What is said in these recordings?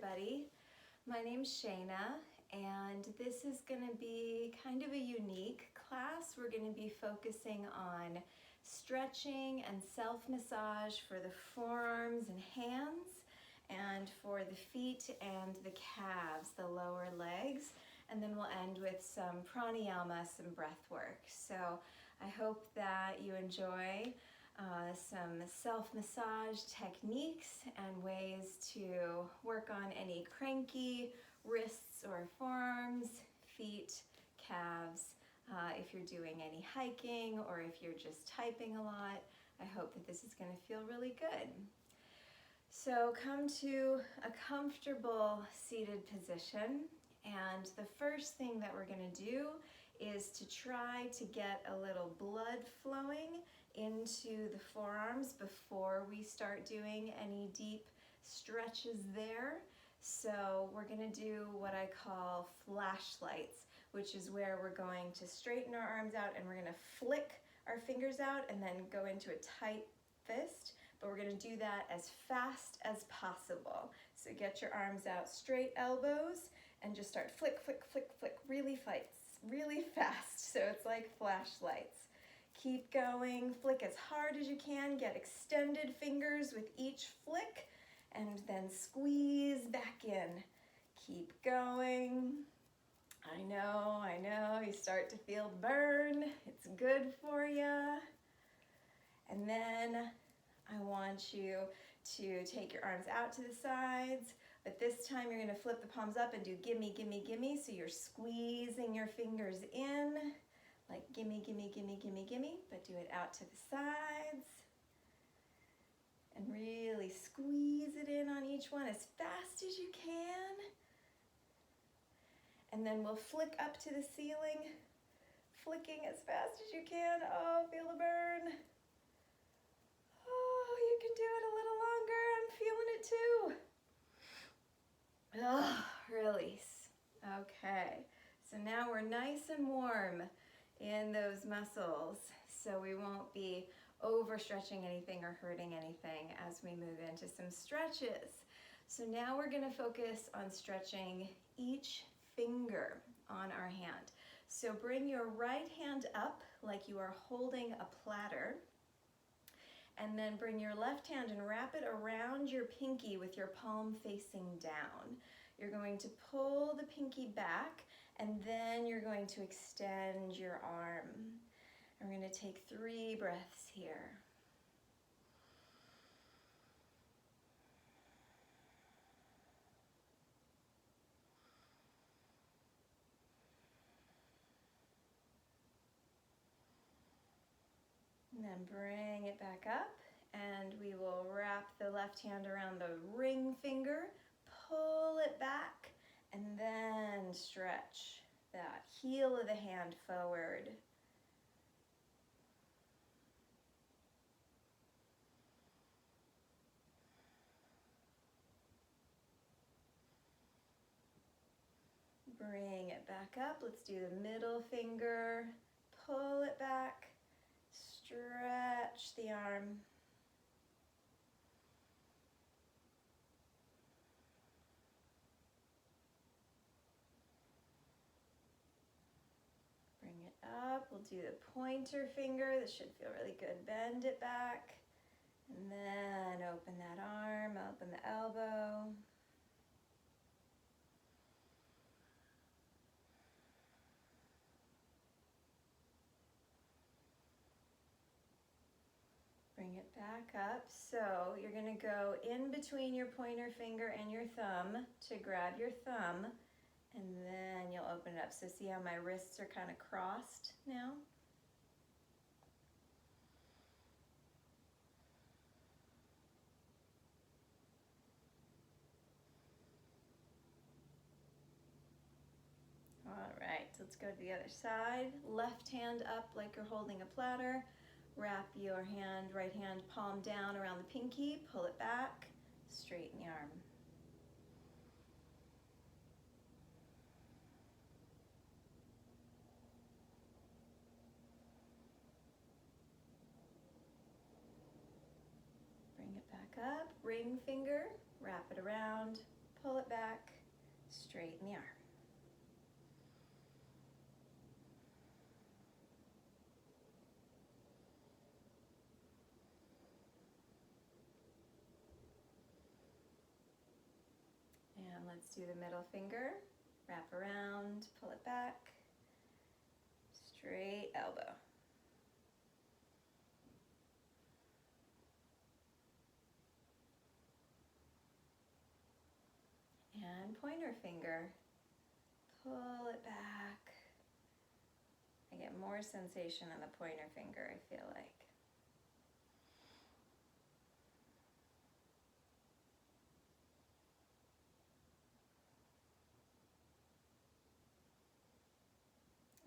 everybody. My name's Shana, and this is going to be kind of a unique class. We're going to be focusing on stretching and self-massage for the forearms and hands, and for the feet and the calves, the lower legs, and then we'll end with some pranayama, some breath work. So I hope that you enjoy some self-massage techniques and ways to work on any cranky wrists or forearms, feet, calves. If you're doing any hiking or if you're just typing a lot, I hope that this is going to feel really good. So come to a comfortable seated position, and the first thing that we're going to do is to try to get a little blood flowing into the forearms before we start doing any deep stretches there. So we're going to do what I call flashlights, which is where we're going to straighten our arms out and we're going to flick our fingers out and then go into a tight fist. But we're going to do that as fast as possible. So get your arms out, straight elbows, and just start flick, flick, flick, flick, really fast. So it's like flashlights. Keep going, flick as hard as you can, get extended fingers with each flick, and then squeeze back in. Keep going. I know, you start to feel burn. It's good for you. And then I want you to take your arms out to the sides, but this time you're gonna flip the palms up and do gimme, gimme, gimme. So you're squeezing your fingers in, like gimme, gimme, gimme, gimme, gimme, but do it out to the sides. And really squeeze it in on each one as fast as you can. And then we'll flick up to the ceiling, flicking as fast as you can. Oh, feel the burn. Oh, you can do it a little longer. I'm feeling it too. Oh, release. Okay, so now we're nice and warm in those muscles, so we won't be overstretching anything or hurting anything as we move into some stretches. So now we're going to focus on stretching each finger on our hand. So bring your right hand up like you are holding a platter, and then bring your left hand and wrap it around your pinky with your palm facing down. You're going to pull the pinky back, and then you're going to extend your arm. And we're going to take 3 breaths here. And then bring it back up, and we will wrap the left hand around the ring finger, pull it back, and then stretch that heel of the hand forward. Bring it back up. Let's do the middle finger, pull it back, stretch the arm. Bring it up. We'll do the pointer finger. This should feel really good. Bend it back, and then open that arm, open the elbow. Bring it back up. So you're going to go in between your pointer finger and your thumb to grab your thumb, and then you'll open it up. So see how my wrists are kind of crossed now? All right, so let's go to the other side. Left hand up like you're holding a platter. Wrap your hand, right hand palm down around the pinky, pull it back, straighten the arm. Bring it back up, ring finger, wrap it around, pull it back, straighten the arm. And let's do the middle finger, wrap around, pull it back, straight elbow. And pointer finger, pull it back. I get more sensation on the pointer finger, I feel like.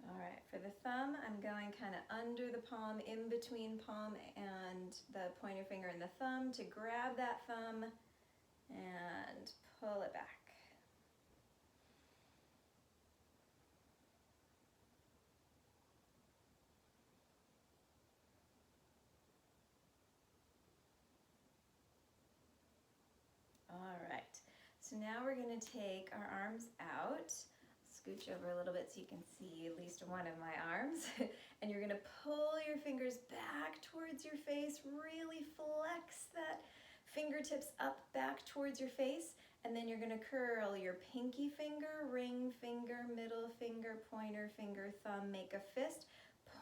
All right, for the thumb, I'm going kind of under the palm, in between palm and the pointer finger and the thumb to grab that thumb and pull it back. All right, so now we're going to take our arms out. Scooch over a little bit so you can see at least one of my arms. And you're going to pull your fingers back towards your face, really flex that fingertips up back towards your face, and then you're going to curl your pinky finger, ring finger, middle finger, pointer finger, thumb, make a fist.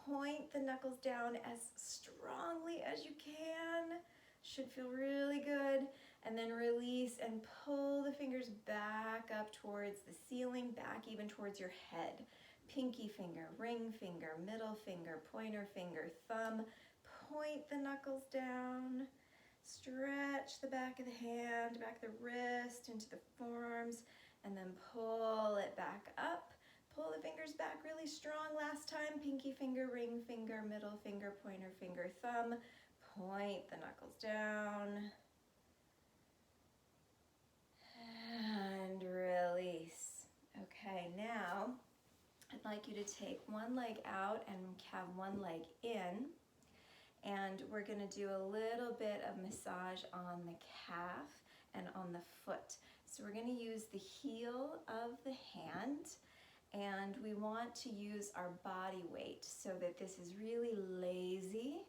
Point the knuckles down as strongly as you can. Should feel really good. And then release and pull the fingers back up towards the ceiling, back even towards your head. Pinky finger, ring finger, middle finger, pointer finger, thumb. Point the knuckles down. Stretch the back of the hand, back of the wrist, into the forearms, and then pull it back up. Pull the fingers back really strong. Last time, pinky finger, ring finger, middle finger, pointer finger, thumb. Point the knuckles down. And release. Okay, now I'd like you to take one leg out and have one leg in. And we're going to do a little bit of massage on the calf and on the foot. So we're going to use the heel of the hand, and we want to use our body weight so that this is really lazy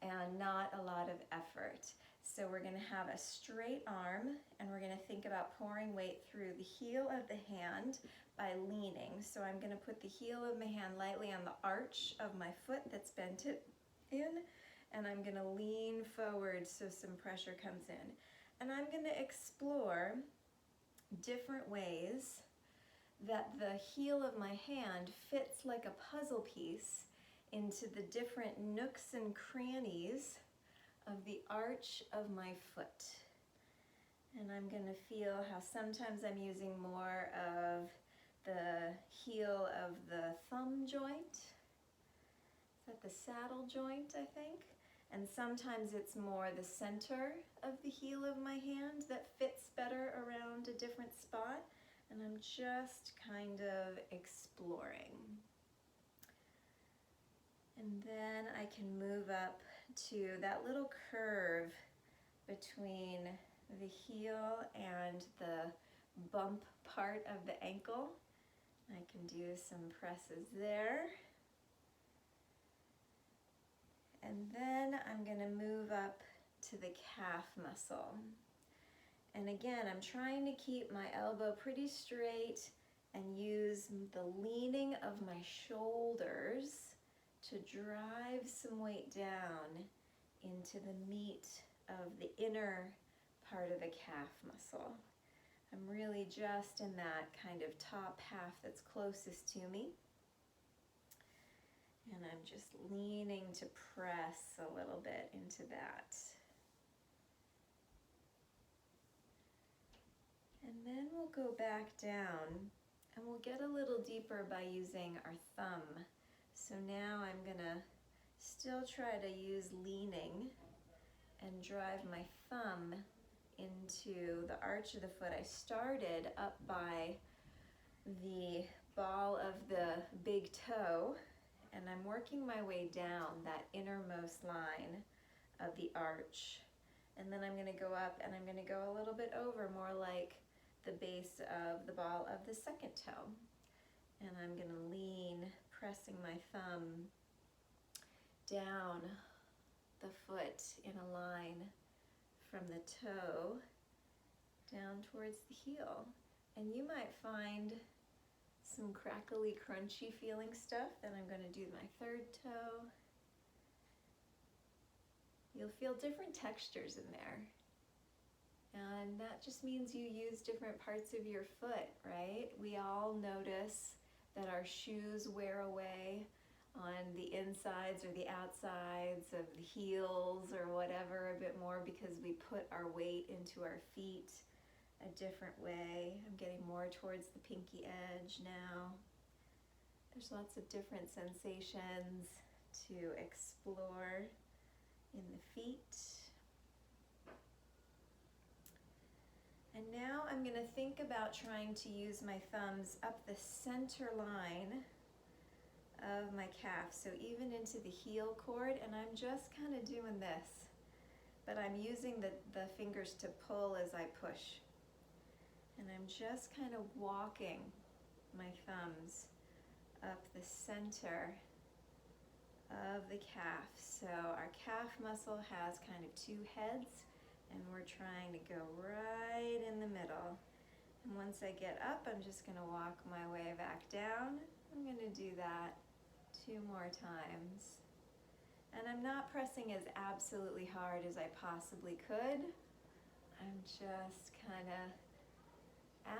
and not a lot of effort. So we're going to have a straight arm, and we're going to think about pouring weight through the heel of the hand by leaning. So I'm going to put the heel of my hand lightly on the arch of my foot that's bent in, and I'm going to lean forward so some pressure comes in. And I'm going to explore different ways that the heel of my hand fits like a puzzle piece into the different nooks and crannies of the arch of my foot. And I'm going to feel how sometimes I'm using more of the heel of the thumb joint. Is that the saddle joint, I think? And sometimes it's more the center of the heel of my hand that fits better around a different spot. And I'm just kind of exploring. And then I can move up to that little curve between the heel and the bump part of the ankle. I can do some presses there. And then I'm going to move up to the calf muscle. And again, I'm trying to keep my elbow pretty straight and use the leaning of my shoulders to drive some weight down into the meat of the inner part of the calf muscle. I'm really just in that kind of top half that's closest to me. And I'm just leaning to press a little bit into that. And then we'll go back down and we'll get a little deeper by using our thumb. So now I'm gonna still try to use leaning and drive my thumb into the arch of the foot. I started up by the ball of the big toe, and I'm working my way down that innermost line of the arch. And then I'm gonna go up and I'm gonna go a little bit over, more like the base of the ball of the second toe. And I'm going to lean, pressing my thumb down the foot in a line from the toe down towards the heel. And you might find some crackly, crunchy feeling stuff. Then I'm going to do my third toe. You'll feel different textures in there. And that just means you use different parts of your foot, right? We all notice that our shoes wear away on the insides or the outsides of the heels or whatever a bit more because we put our weight into our feet a different way. I'm getting more towards the pinky edge now. There's lots of different sensations to explore in the feet. And now I'm going to think about trying to use my thumbs up the center line of my calf, so even into the heel cord, and I'm just kind of doing this, but I'm using the fingers to pull as I push. And I'm just kind of walking my thumbs up the center of the calf. So our calf muscle has kind of two heads, and we're trying to go right in the middle. And once I get up, I'm just going to walk my way back down. I'm going to do that 2 more times. And I'm not pressing as absolutely hard as I possibly could. I'm just kind of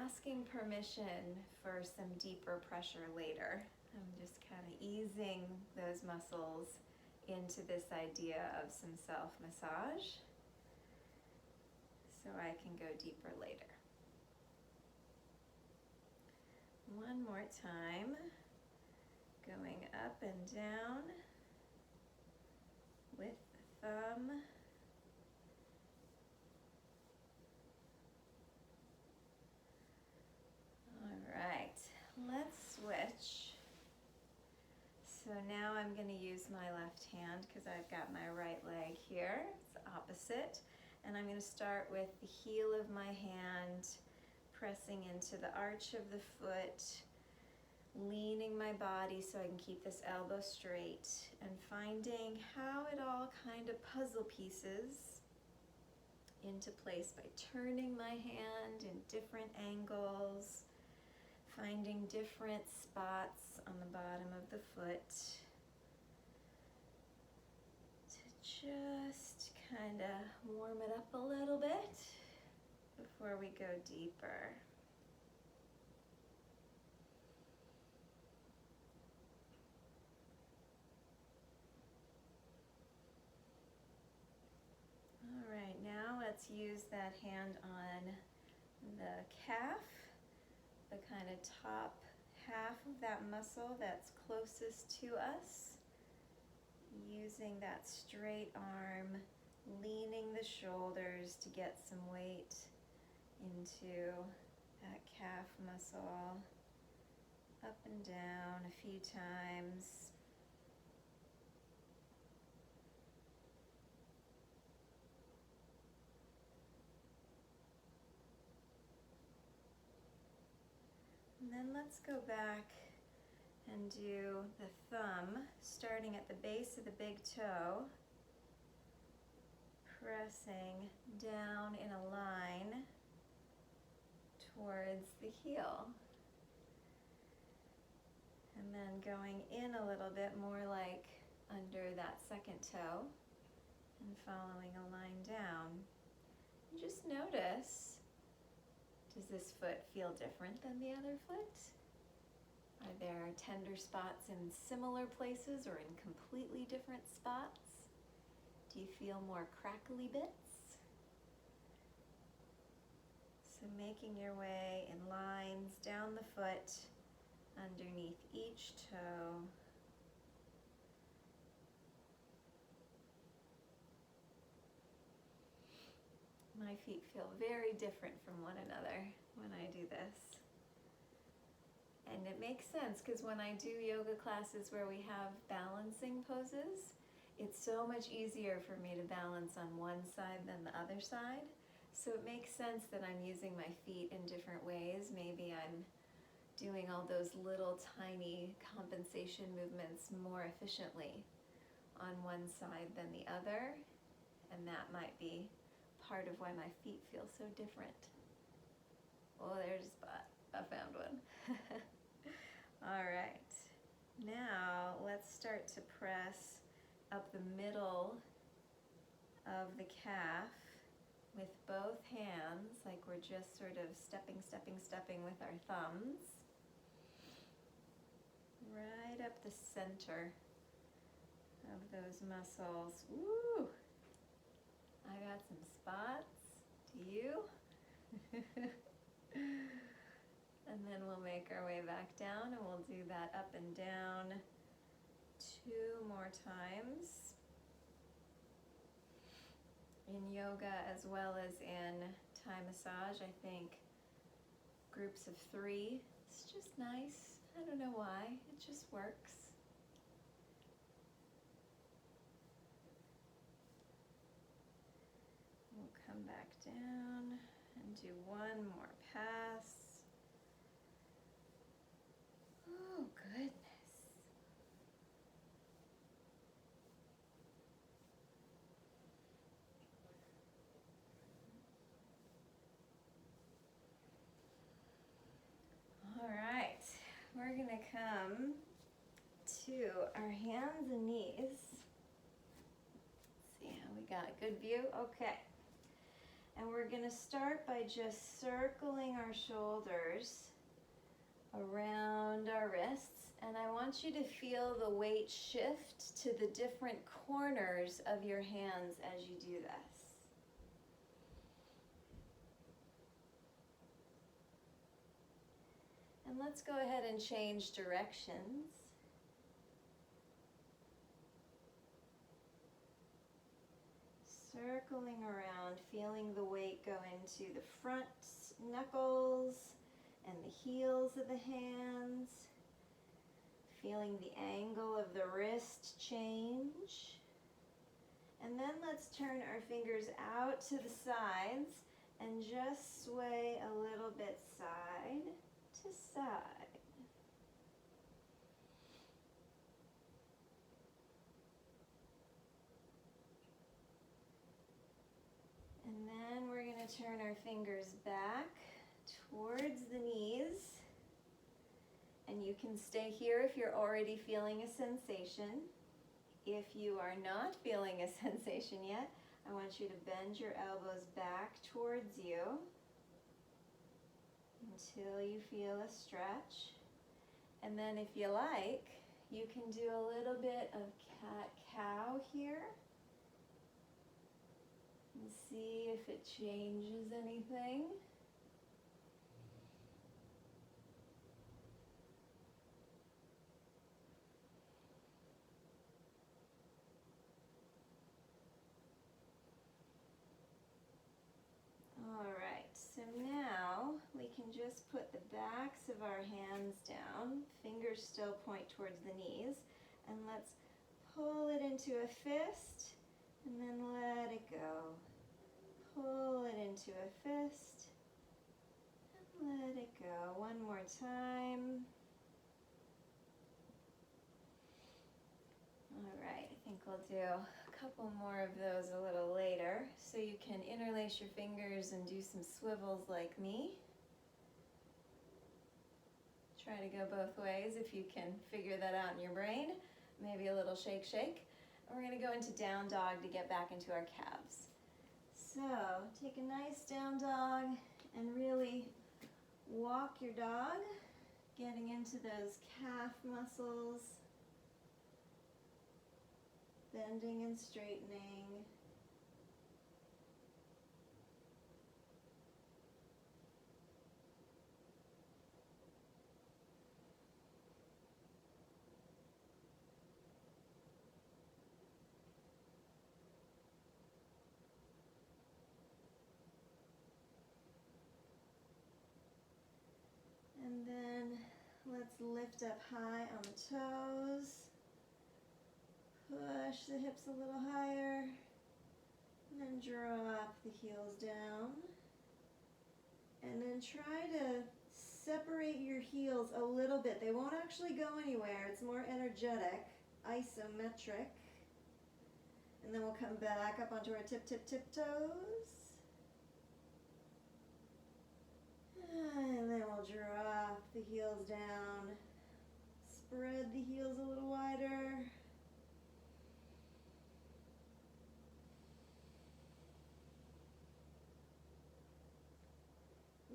asking permission for some deeper pressure later. I'm just kind of easing those muscles into this idea of some self-massage so I can go deeper later. One more time, going up and down with the thumb. All right, let's switch. So now I'm going to use my left hand because I've got my right leg here. It's opposite. And I'm going to start with the heel of my hand, pressing into the arch of the foot, leaning my body so I can keep this elbow straight, and finding how it all kind of puzzle pieces into place by turning my hand in different angles, finding different spots on the bottom of the foot to just kind of warm it up a little bit before we go deeper. All right, now let's use that hand on the calf, the kind of top half of that muscle that's closest to us, using that straight arm, leaning the shoulders to get some weight into that calf muscle, up and down a few times. And then let's go back and do the thumb, starting at the base of the big toe, pressing down in a line towards the heel. And then going in a little bit more like under that second toe and following a line down. And just notice, does this foot feel different than the other foot? Are there tender spots in similar places or in completely different spots? Do you feel more crackly bits? So making your way in lines down the foot, underneath each toe. My feet feel very different from one another when I do this. And it makes sense because when I do yoga classes where we have balancing poses, it's so much easier for me to balance on one side than the other side. So it makes sense that I'm using my feet in different ways. Maybe I'm doing all those little tiny compensation movements more efficiently on one side than the other, and that might be part of why my feet feel so different. Oh, there's a spot. I found one. All right. Now let's start to press up the middle of the calf with both hands, like we're just sort of stepping with our thumbs. Right up the center of those muscles. Woo! I got some spots. Do you? And then we'll make our way back down, and we'll do that up and down 2 more times. In yoga as well as in Thai massage, I think groups of 3, it's just nice. I don't know why, it just works. We'll come back down and do 1 more pass. Oh, goodness. All right, we're gonna come to our hands and knees. Let's see how we got a good view. Okay. And we're gonna start by just circling our shoulders around our wrists. And I want you to feel the weight shift to the different corners of your hands as you do this. And let's go ahead and change directions. Circling around, feeling the weight go into the front knuckles and the heels of the hands. Feeling the angle of the wrist change. And then let's turn our fingers out to the sides and just sway a little bit side to side. And then we're going to turn our fingers back towards the knees. And you can stay here if you're already feeling a sensation. If you are not feeling a sensation yet, I want you to bend your elbows back towards you until you feel a stretch. And then if you like, you can do a little bit of cat-cow here and see if it changes anything. All right, so now we can just put the backs of our hands down, fingers still point towards the knees, and let's pull it into a fist and then let it go. Pull it into a fist and let it go. 1 more time. All right, I think we'll do a couple more of those a little later. So you can interlace your fingers and do some swivels like me. Try to go both ways if you can figure that out in your brain. Maybe a little shake, shake. And we're going to go into down dog to get back into our calves. So take a nice down dog and really walk your dog, getting into those calf muscles, bending and straightening. And then let's lift up high on the toes. Push the hips a little higher. And then drop the heels down. And then try to separate your heels a little bit. They won't actually go anywhere. It's more energetic, isometric. And then we'll come back up onto our tiptoes. And then we'll drop the heels down. Spread the heels a little wider.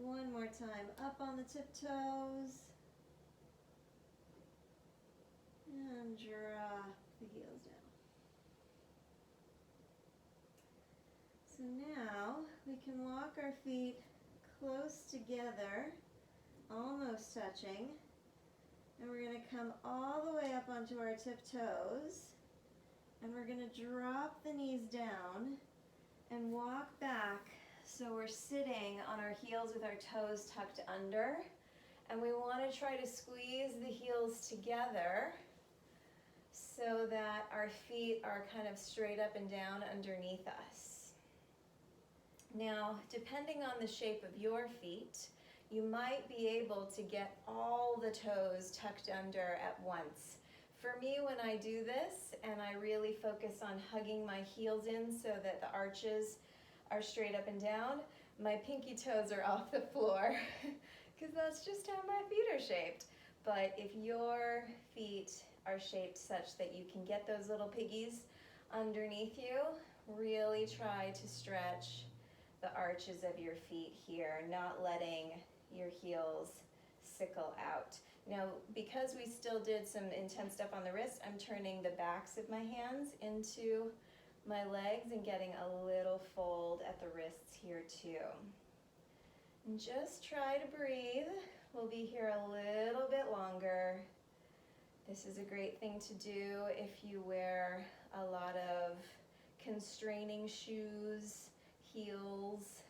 One more time, up on the tiptoes. And drop the heels down. So now we can walk our feet close together, almost touching. And we're going to come all the way up onto our tiptoes. And we're going to drop the knees down and walk back. So we're sitting on our heels with our toes tucked under. And we want to try to squeeze the heels together so that our feet are kind of straight up and down underneath us. Now, depending on the shape of your feet, you might be able to get all the toes tucked under at once. For me, when I do this and I really focus on hugging my heels in so that the arches are straight up and down, my pinky toes are off the floor because that's just how my feet are shaped. But if your feet are shaped such that you can get those little piggies underneath you, really try to stretch the arches of your feet here, not letting your heels sickle out. Now, because we still did some intense stuff on the wrist, I'm turning the backs of my hands into my legs and getting a little fold at the wrists here too. And just try to breathe. We'll be here a little bit longer. This is a great thing to do if you wear a lot of constraining shoes, heels.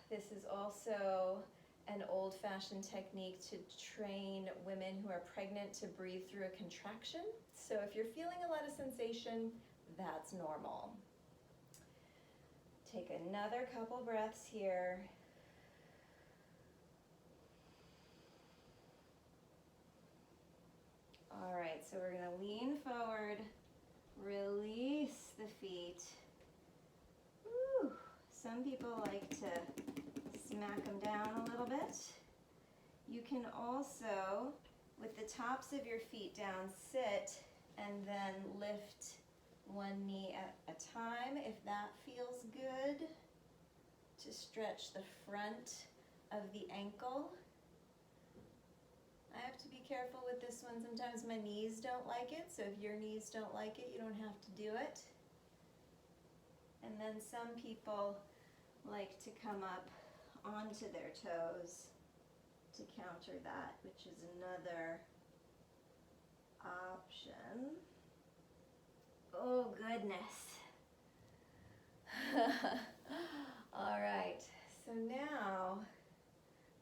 This is also an old-fashioned technique to train women who are pregnant to breathe through a contraction. So if you're feeling a lot of sensation, that's normal. Take another couple breaths here. All right, so we're gonna lean forward, release the feet. Woo. Some people like to smack them down a little bit. You can also, with the tops of your feet down, sit and then lift one knee at a time if that feels good, to stretch the front of the ankle. I have to be careful with this one. Sometimes my knees don't like it, so if your knees don't like it, you don't have to do it. And then some people like to come up onto their toes to counter that, which is another option. Oh goodness. All right, so now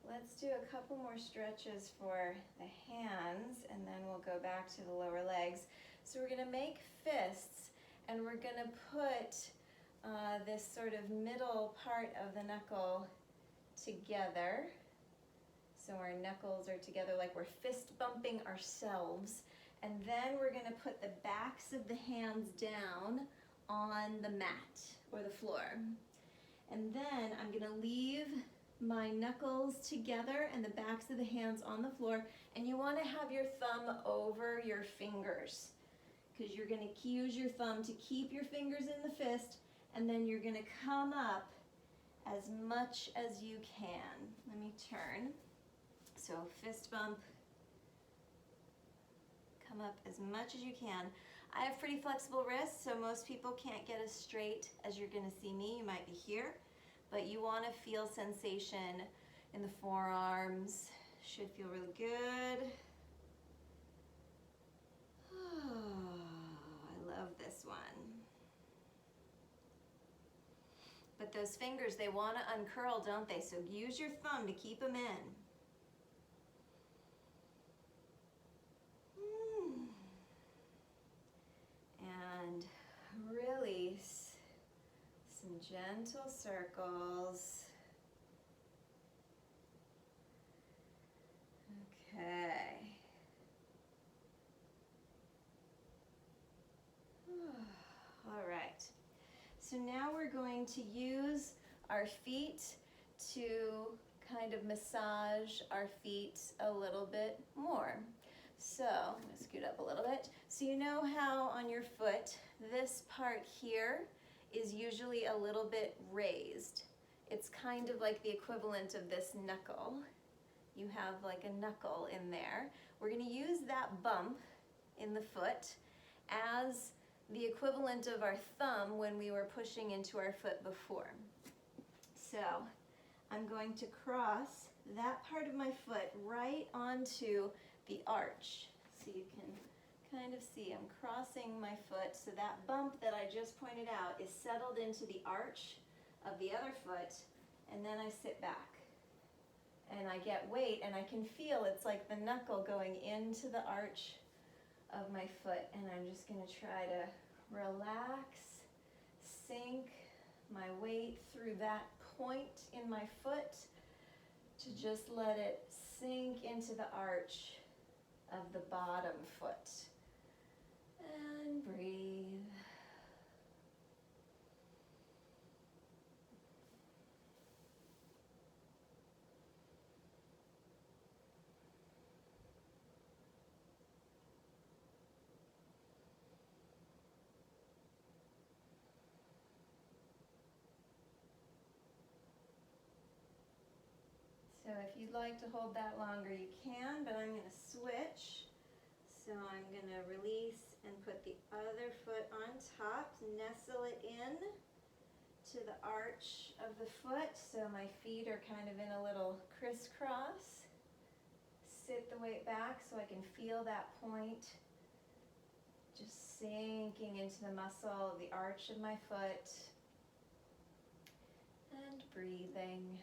let's do a couple more stretches for the hands and then we'll go back to the lower legs. So we're gonna make fists and we're gonna put this sort of middle part of the knuckle together. So our knuckles are together like we're fist bumping ourselves. And then we're gonna put the backs of the hands down on the mat or the floor. And then I'm gonna leave my knuckles together and the backs of the hands on the floor. And you wanna have your thumb over your fingers because you're gonna use your thumb to keep your fingers in the fist, and then you're gonna come up as much as you can. Let me turn. So fist bump, come up as much as you can. I have pretty flexible wrists, so most people can't get as straight as you're gonna see me. You might be here, but you wanna feel sensation in the forearms. Should feel really good. Oh, I love this one. But those fingers, they wanna uncurl, don't they? So use your thumb to keep them in. And really gentle circles. Okay. All right. So now we're going to use our feet to kind of massage our feet a little bit more. So I'm going to scoot up a little bit. So you know how on your foot, this part here is usually a little bit raised. It's kind of like the equivalent of this knuckle. You have like a knuckle in there. We're going to use that bump in the foot as the equivalent of our thumb when we were pushing into our foot before. So I'm going to cross that part of my foot right onto the arch. So you can kind of see I'm crossing my foot, so that bump that I just pointed out is settled into the arch of the other foot, and then I sit back. And I get weight, and I can feel it's like the knuckle going into the arch of my foot, and I'm just going to try to relax, sink my weight through that point in my foot to just let it sink into the arch of the bottom foot. And breathe. So if you'd like to hold that longer, you can, but I'm going to switch. So I'm going to release and put the other foot on top, nestle it in to the arch of the foot, so my feet are kind of in a little crisscross. Sit the weight back so I can feel that point just sinking into the muscle of the arch of my foot. And breathing.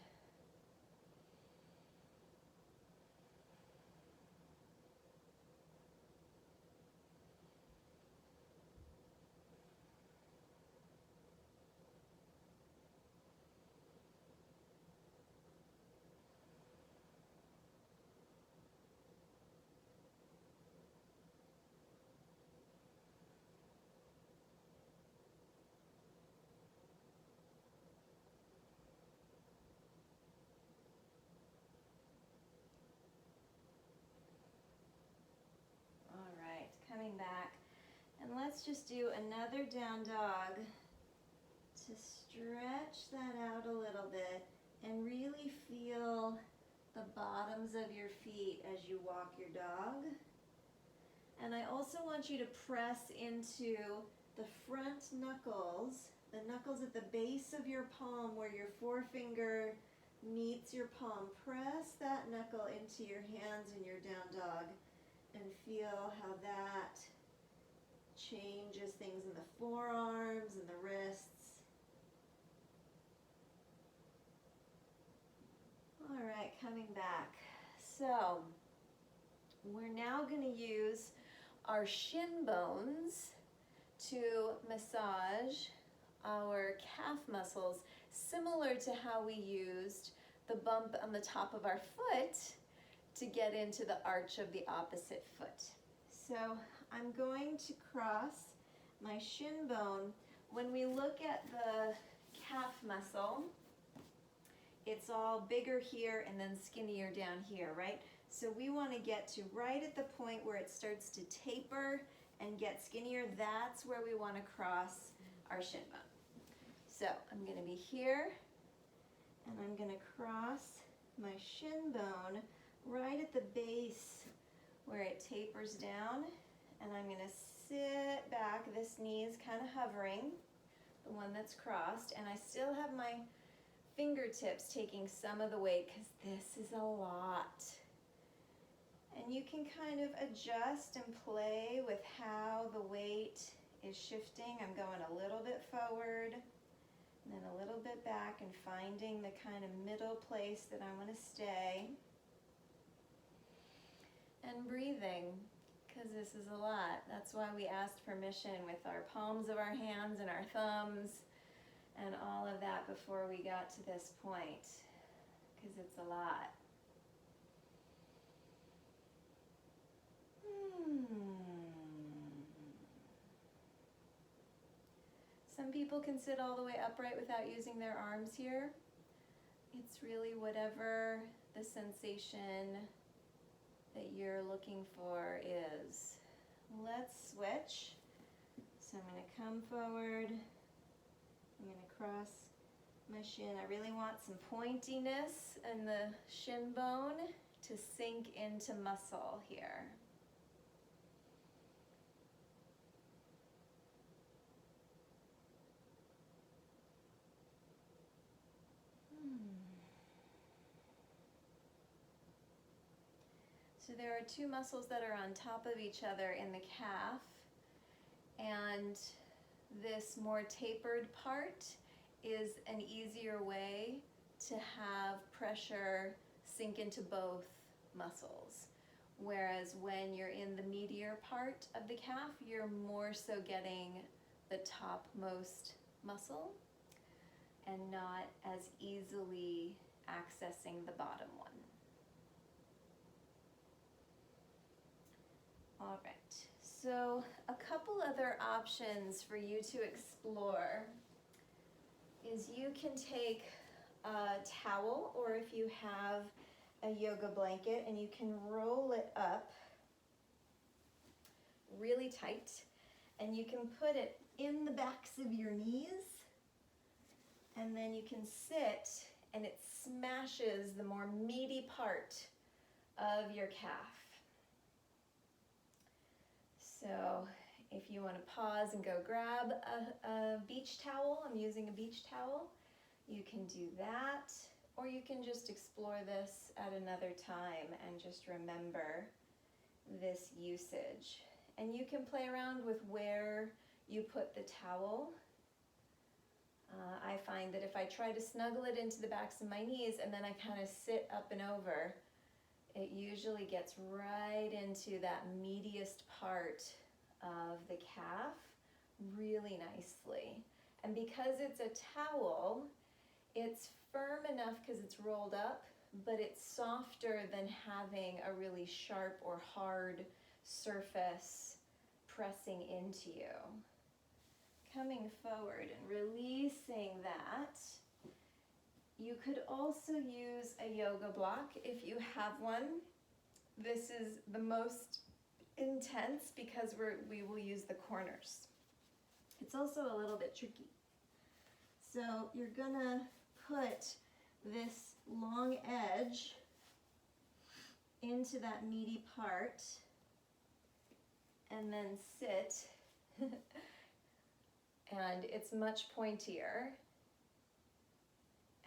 Coming back, and let's just do another down dog to stretch that out a little bit and really feel the bottoms of your feet as you walk your dog. And I also want you to press into the front knuckles, the knuckles at the base of your palm where your forefinger meets your palm. Press that knuckle into your hands in your down dog. And feel how that changes things in the forearms and the wrists. All right, coming back. So we're now going to use our shin bones to massage our calf muscles, similar to how we used the bump on the top of our foot to get into the arch of the opposite foot. So I'm going to cross my shin bone. When we look at the calf muscle, it's all bigger here and then skinnier down here, right? So we want to get to right at the point where it starts to taper and get skinnier. That's where we want to cross our shin bone. So I'm going to be here, and I'm going to cross my shin bone right at the base where it tapers down, and I'm going to sit back. This knee is kind of hovering, the one that's crossed, and I still have my fingertips taking some of the weight because this is a lot. And you can kind of adjust and play with how the weight is shifting. I'm going a little bit forward and then a little bit back and finding the kind of middle place that I want to stay. And breathing, because this is a lot. That's why we asked permission with our palms of our hands and our thumbs and all of that before we got to this point, because it's a lot. Some people can sit all the way upright without using their arms here. It's really whatever the sensation that you're looking for is. Let's switch. So I'm going to come forward. I'm going to cross my shin. I really want some pointiness in the shin bone to sink into muscle here. So there are two muscles that are on top of each other in the calf, and this more tapered part is an easier way to have pressure sink into both muscles. Whereas when you're in the meatier part of the calf, you're more so getting the topmost muscle and not as easily accessing the bottom one. All right, so a couple other options for you to explore is you can take a towel, or if you have a yoga blanket, and you can roll it up really tight, and you can put it in the backs of your knees, and then you can sit and it smashes the more meaty part of your calf. So if you want to pause and go grab a beach towel, I'm using a beach towel, you can do that, or you can just explore this at another time and just remember this usage. And you can play around with where you put the towel. I find that if I try to snuggle it into the backs of my knees and then I kind of sit up and over, it usually gets right into that meatiest part of the calf really nicely. And because it's a towel, it's firm enough because it's rolled up, but it's softer than having a really sharp or hard surface pressing into you. Coming forward and releasing that. You could also use a yoga block if you have one. This is the most intense because we will use the corners. It's also a little bit tricky. So you're gonna put this long edge into that meaty part and then sit. And it's much pointier.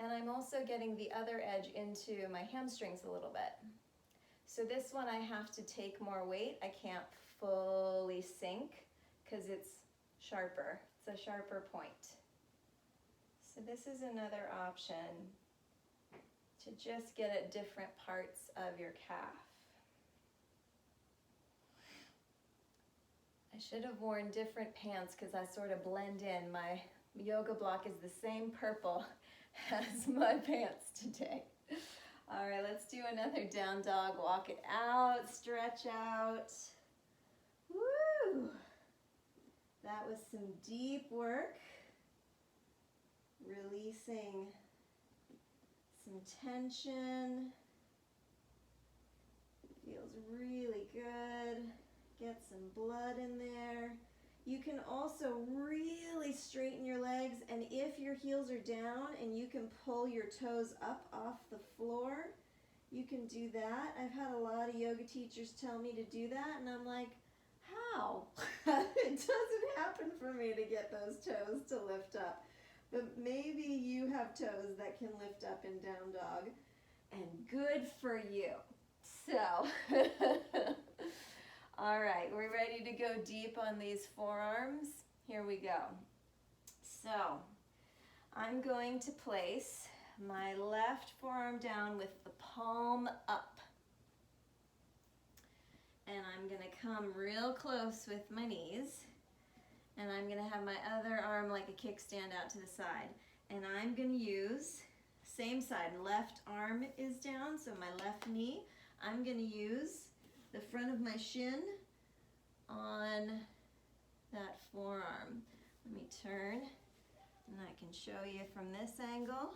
And I'm also getting the other edge into my hamstrings a little bit. So this one I have to take more weight. I can't fully sink because it's sharper. It's a sharper point. So this is another option to just get at different parts of your calf. I should have worn different pants because I sort of blend in. My yoga block is the same purple as my pants today. All right, let's do another down dog. Walk it out, stretch out. Woo! That was some deep work. Releasing some tension. Feels really good. Get some blood in there. You can also really straighten your legs, and if your heels are down and you can pull your toes up off the floor, you can do that. I've had a lot of yoga teachers tell me to do that, and I'm like, how? It doesn't happen for me to get those toes to lift up. But maybe you have toes that can lift up in down dog, and good for you. So, all right, we're ready to go deep on these forearms. Here we go. So, I'm going to place my left forearm down with the palm up. And I'm going to come real close with my knees. And I'm going to have my other arm like a kickstand out to the side. And I'm going to use, same side, left arm is down, so my left knee. I'm going to use the front of my shin on that forearm. Let me turn, and I can show you from this angle.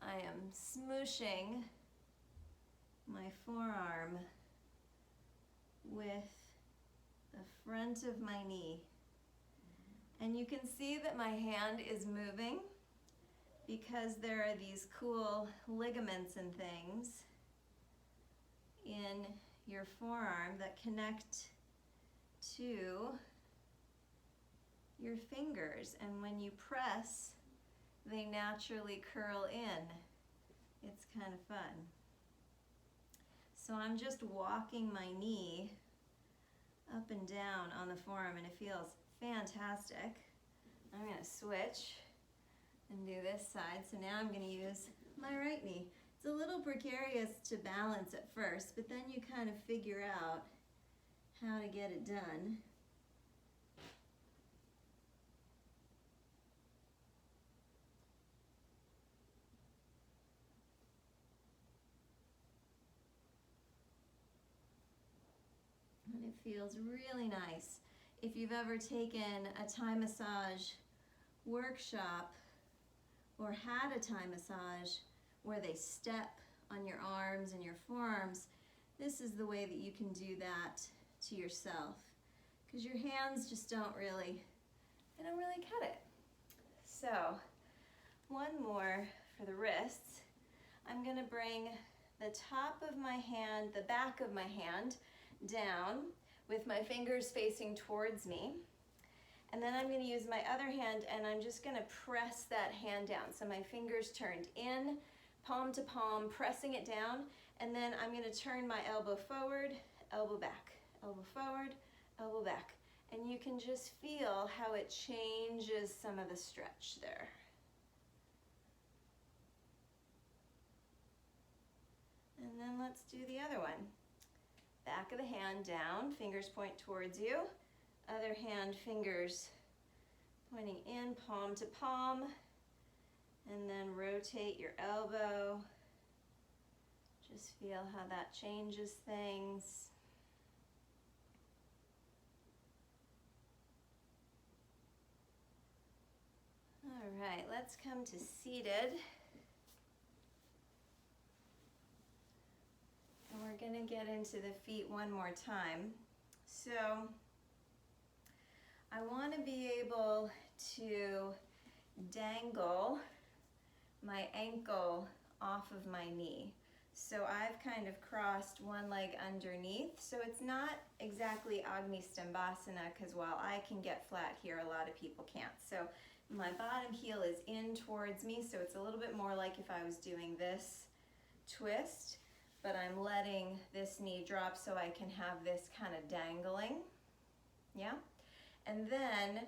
I am smooshing my forearm with the front of my knee. And you can see that my hand is moving because there are these cool ligaments and things in your forearm that connect to your fingers. And when you press, they naturally curl in. It's kind of fun. So I'm just walking my knee up and down on the forearm, and it feels fantastic. I'm going to switch and do this side. So now I'm going to use my right knee. It's a little precarious to balance at first, but then you kind of figure out how to get it done. And it feels really nice. If you've ever taken a Thai massage workshop or had a Thai massage where they step on your arms and your forearms, this is the way that you can do that to yourself, because your hands just don't really cut it. So one more for the wrists. I'm going to bring the top of my hand, the back of my hand down with my fingers facing towards me. And then I'm going to use my other hand and I'm just going to press that hand down. So my fingers turned in, palm to palm, pressing it down. And then I'm going to turn my elbow forward, elbow back, elbow forward, elbow back. And you can just feel how it changes some of the stretch there. And then let's do the other one. Back of the hand down, fingers point towards you. Other hand, fingers pointing in, palm to palm. And then rotate your elbow. Just feel how that changes things. All right, let's come to seated. And we're going to get into the feet one more time. So I want to be able to dangle my ankle off of my knee. So I've kind of crossed one leg underneath. So it's not exactly Agni Stambhasana, because while I can get flat here, a lot of people can't. So my bottom heel is in towards me, so it's a little bit more like if I was doing this twist, but I'm letting this knee drop so I can have this kind of dangling. Yeah? And then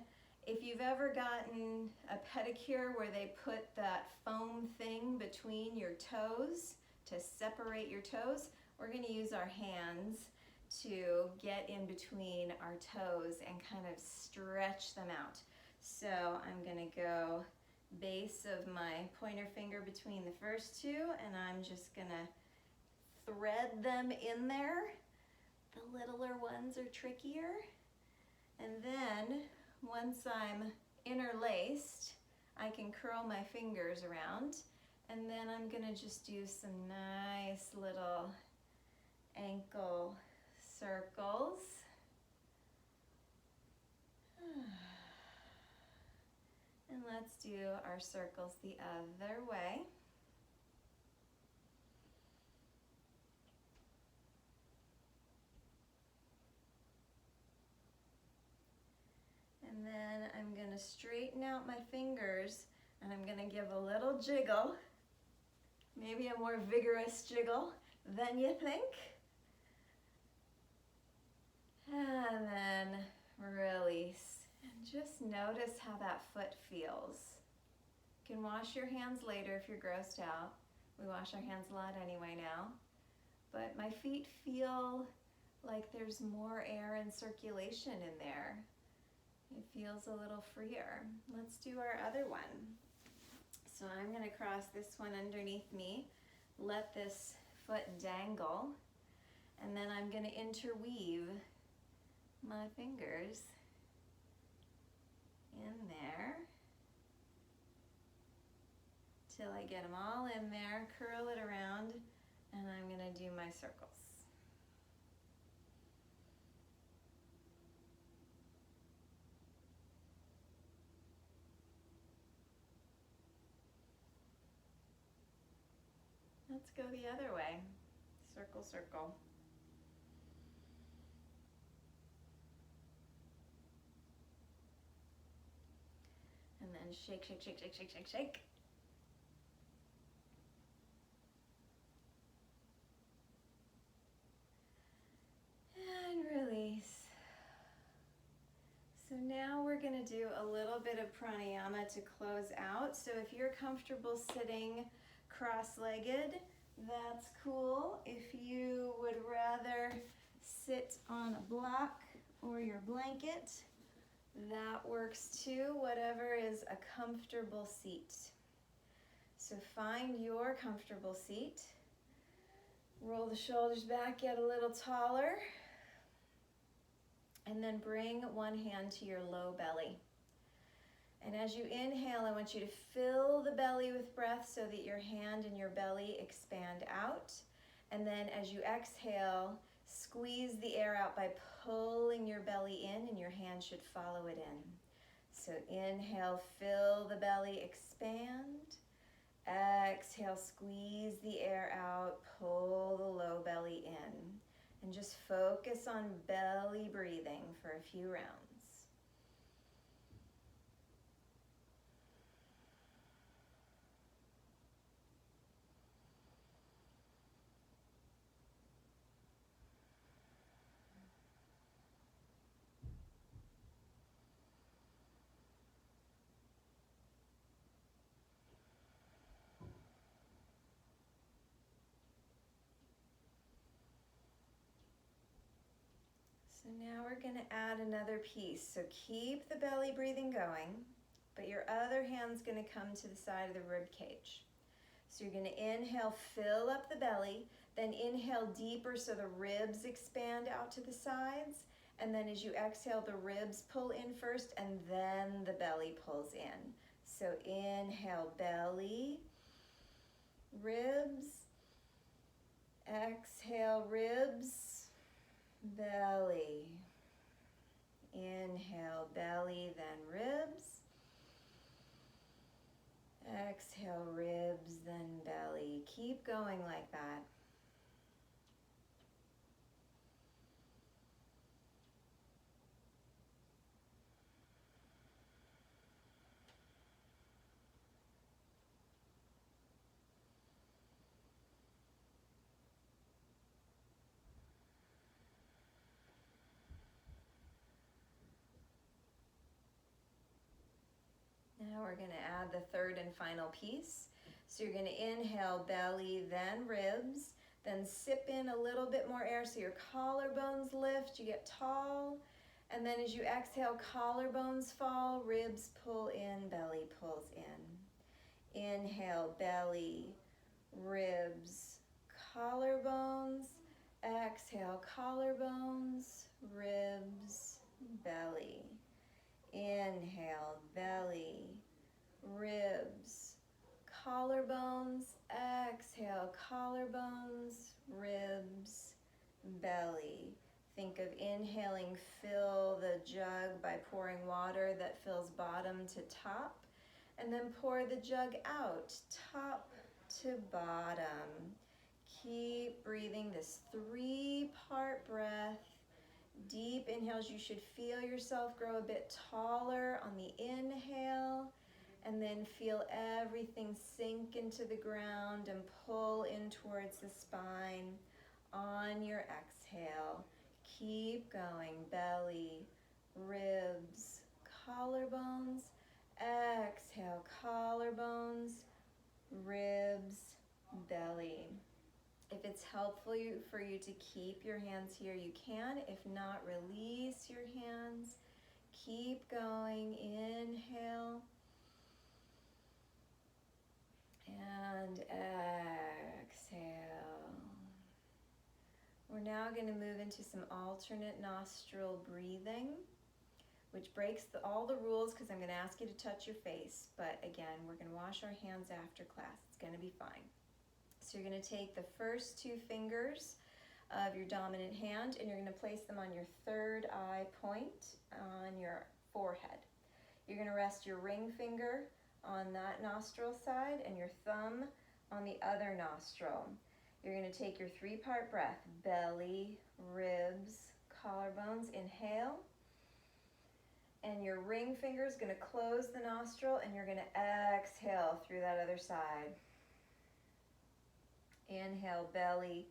if you've ever gotten a pedicure where they put that foam thing between your toes to separate your toes, we're going to use our hands to get in between our toes and kind of stretch them out. So I'm going to go base of my pointer finger between the first two, and I'm just going to thread them in there. The littler ones are trickier. And then once I'm interlaced, I can curl my fingers around, and then I'm going to just do some nice little ankle circles. And let's do our circles the other way. And then I'm going to straighten out my fingers, and I'm going to give a little jiggle, maybe a more vigorous jiggle than you think. And then release. And just notice how that foot feels. You can wash your hands later if you're grossed out. We wash our hands a lot anyway now. But my feet feel like there's more air and circulation in there. It feels a little freer. Let's do our other one. So I'm going to cross this one underneath me, let this foot dangle, and then I'm going to interweave my fingers in there till I get them all in there, curl it around, and I'm going to do my circles. Let's go the other way. Circle, circle. And then shake, shake, shake, shake, shake, shake, shake. And release. So now we're going to do a little bit of pranayama to close out. So if you're comfortable sitting cross-legged, that's cool. If you would rather sit on a block or your blanket, that works too, whatever is a comfortable seat. So find your comfortable seat. Roll the shoulders back, get a little taller. And then bring one hand to your low belly. And as you inhale, I want you to fill the belly with breath so that your hand and your belly expand out. And then as you exhale, squeeze the air out by pulling your belly in, and your hand should follow it in. So inhale, fill the belly, expand. Exhale, squeeze the air out, pull the low belly in. And just focus on belly breathing for a few rounds. So now we're going to add another piece. So keep the belly breathing going, but your other hand's going to come to the side of the rib cage. So you're going to inhale, fill up the belly, then inhale deeper so the ribs expand out to the sides, and then as you exhale, the ribs pull in first, and then the belly pulls in. So inhale, belly, ribs, exhale, ribs, belly. Inhale, belly, then ribs. Exhale, ribs, then belly. Keep going like that. Now we're going to add the third and final piece. So you're going to inhale, belly, then ribs, then sip in a little bit more air so your collarbones lift, you get tall, and then as you exhale, collarbones fall, ribs pull in, belly pulls in. Inhale, belly, ribs, collarbones, exhale, collarbones, ribs, belly. Inhale, belly, ribs, collarbones, exhale, collarbones, ribs, belly. Think of inhaling, fill the jug by pouring water that fills bottom to top, and then pour the jug out, top to bottom. Keep breathing this 3-part breath. Deep inhales, you should feel yourself grow a bit taller on the inhale, and then feel everything sink into the ground and pull in towards the spine on your exhale. Keep going, belly, ribs, collarbones, exhale, collarbones, ribs, belly. If it's helpful for you to keep your hands here, you can. If not, release your hands. Keep going. Inhale. And exhale. We're now going to move into some alternate nostril breathing, which breaks all the rules because I'm going to ask you to touch your face. But again, we're going to wash our hands after class. It's going to be fine. So you're going to take the first 2 fingers of your dominant hand and you're going to place them on your third eye point on your forehead. You're going to rest your ring finger on that nostril side and your thumb on the other nostril. You're going to take your 3-part breath, belly, ribs, collarbones. Inhale. And your ring finger is going to close the nostril and you're going to exhale through that other side. Inhale, belly,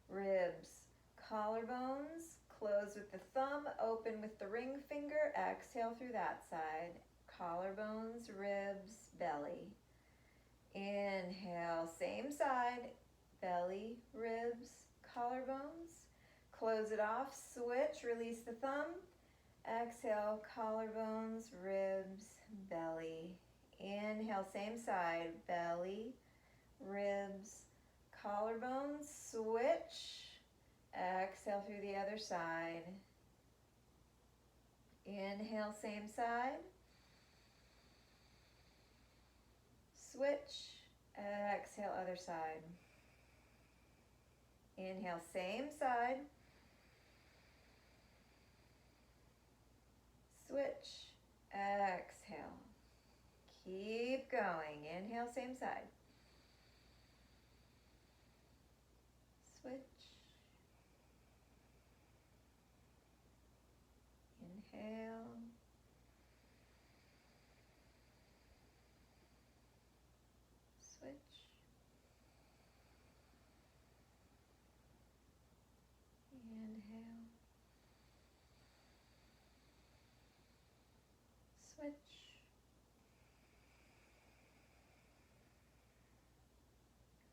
ribs, collarbones. Close with the thumb, open with the ring finger. Exhale through that side. Collarbones, ribs, belly. Inhale, same side. Belly, ribs, collarbones. Close it off, switch, release the thumb. Exhale, collarbones, ribs, belly. Inhale, same side. Belly, ribs, collarbones. Switch. Exhale through the other side. Inhale, same side. Switch. Exhale, other side. Inhale, same side. Switch. Exhale. Keep going. Inhale, same side. Switch. Inhale. Switch. Inhale. Switch.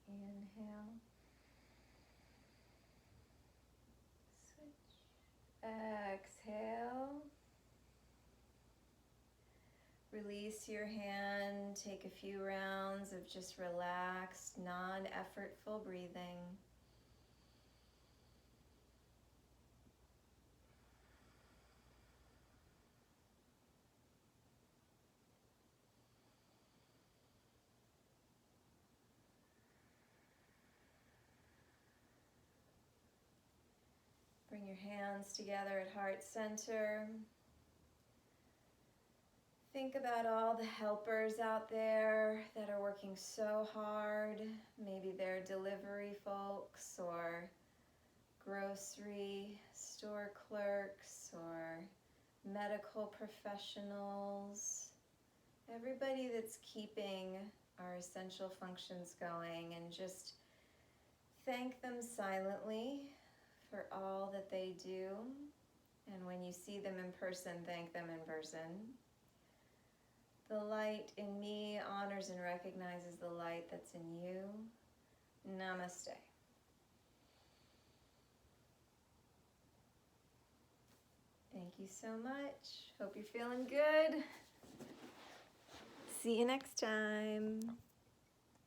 Inhale. Switch. Exhale. Release your hand. Take a few rounds of just relaxed, non-effortful breathing. Bring your hands together at heart center. Think about all the helpers out there that are working so hard. Maybe they're delivery folks or grocery store clerks or medical professionals. Everybody that's keeping our essential functions going, and just thank them silently for all that they do. And when you see them in person, thank them in person. The light in me honors and recognizes the light that's in you. Namaste. Thank you so much. Hope you're feeling good. See you next time.